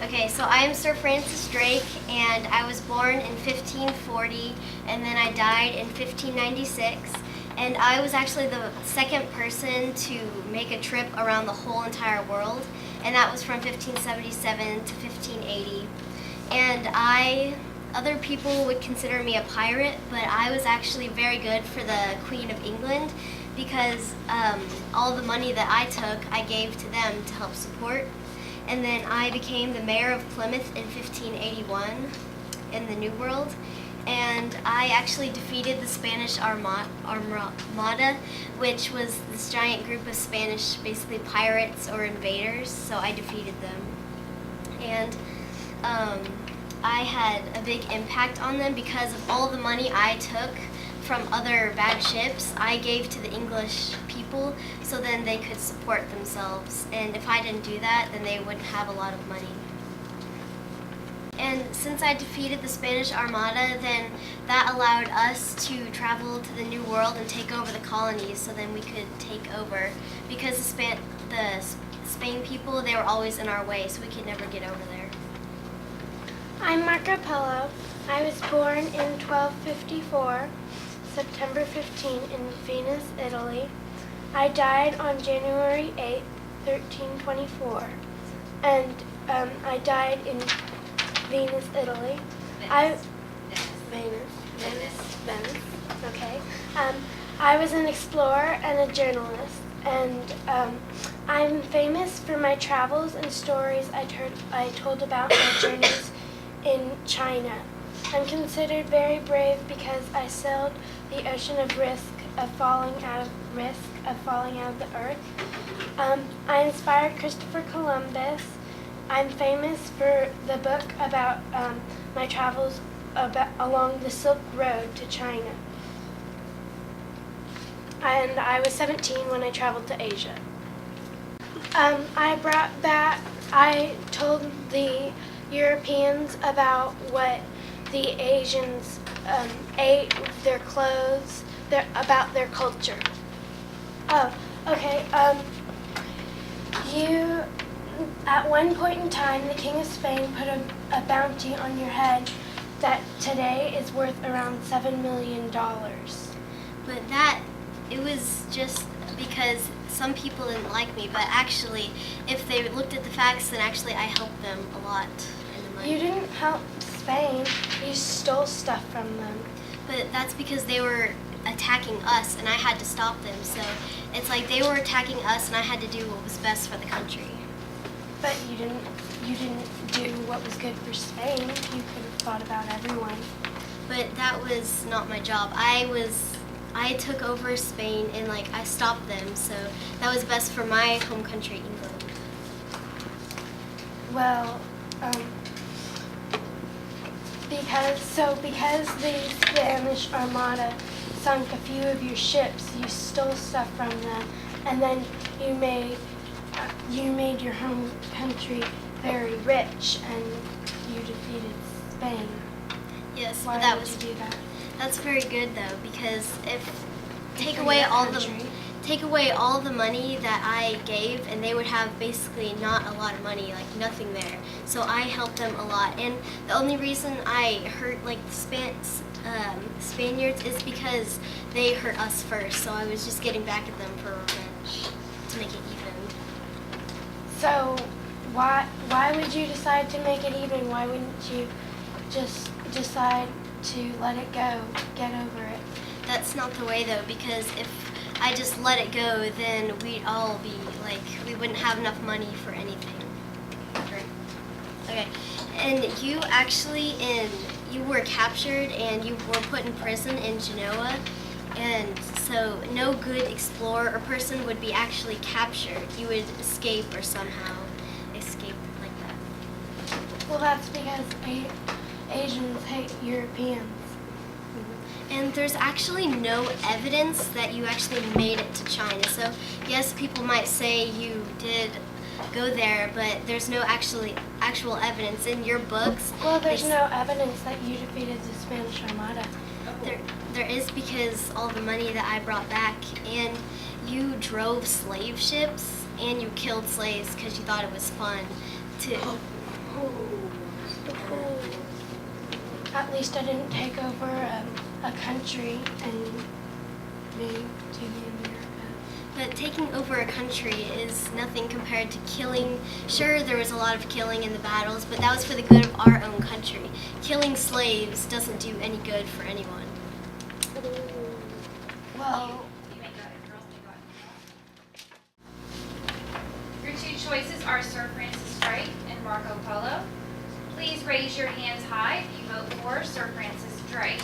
Okay, so I am Sir Francis Drake, and I was born in 1540, and then I died in 1596. And I was actually the second person to make a trip around the whole entire world, and that was from 1577 to 1580. And other people would consider me a pirate, but I was actually very good for the Queen of England because all the money that I took, I gave to them to help support. And then I became the mayor of Plymouth in 1581 in the New World. And I actually defeated the Spanish Armada, which was this giant group of Spanish, basically pirates or invaders, so I defeated them. And I had a big impact on them because of all the money I took from other bad ships, I gave to the English people so then they could support themselves. And if I didn't do that, then they wouldn't have a lot of money. And since I defeated the Spanish Armada, then that allowed us to travel to the New World and take over the colonies so then we could take over. Because the Spain people, they were always in our way, so we could never get over there. I'm Marco Polo. I was born in 1254. September 15 in Venice, Italy. I died on January 8, 1324, and I died in Venice, Italy. Venice. Okay. I was an explorer and a journalist, and I'm famous for my travels and stories I told about my journeys in China. I'm considered very brave because I sailed the ocean of risk of falling out of the earth. I inspired Christopher Columbus. I'm famous for the book about my travels along the Silk Road to China. And I was 17 when I traveled to Asia. I told the Europeans about what the Asians ate, their clothes, about their culture. Oh, okay. At one point in time, the King of Spain put a bounty on your head that today is worth around $7 million. But it was just because some people didn't like me, but actually, if they looked at the facts, then actually I helped them a lot in the money. You didn't help Spain, you stole stuff from them. But that's because they were attacking us and I had to stop them. So it's like they were attacking us and I had to do what was best for the country. But you didn't do what was good for Spain. You could have thought about everyone. But that was not my job. I took over Spain and I stopped them. So that was best for my home country, England. Well, because the Spanish Armada sunk a few of your ships, you stole stuff from them, and then you made your home country very rich, and you defeated Spain. Yes, Why but that would was you do that? That's very good though, because if take away all the money that I gave, and they would have basically not a lot of money, nothing there. So I helped them a lot, and the only reason I hurt the Spaniards is because they hurt us first. So I was just getting back at them for revenge to make it even. So why would you decide to make it even? Why wouldn't you just decide to let it go, get over it? That's not the way though, because if I just let it go, then we'd all be we wouldn't have enough money for anything. Okay, and you actually you were captured and you were put in prison in Genoa, and so no good explorer or person would be actually captured. You would escape or somehow escape like that. Well, that's because Asians hate Europeans. And there's actually no evidence that you actually made it to China. So yes, people might say you did go there, but there's no actual evidence in your books. Well, there's no evidence that you defeated the Spanish Armada. There is, because all the money that I brought back, and you drove slave ships and you killed slaves because you thought it was fun to. least I didn't take over a country and move to America. But taking over a country is nothing compared to killing. Sure, there was a lot of killing in the battles, but that was for the good of our own country. Killing slaves doesn't do any good for anyone. Well, Your two choices are Sir Francis Drake and Marco Polo. Please raise your hands high if you vote for Sir Francis Drake.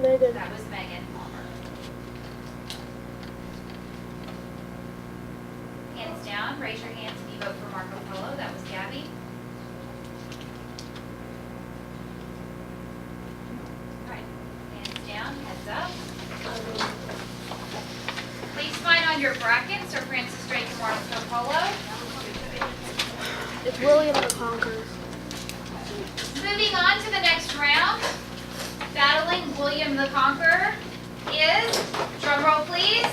Megan. That was Megan Palmer. Hands down. Raise your hands if you vote for Marco Polo. That was Gabby. All right. Hands down. Heads up. Please find on your bracket Sir Francis Drake and Marco Polo. It's William the Conqueror. Moving on to the next round, battling William the Conqueror is, drum roll please,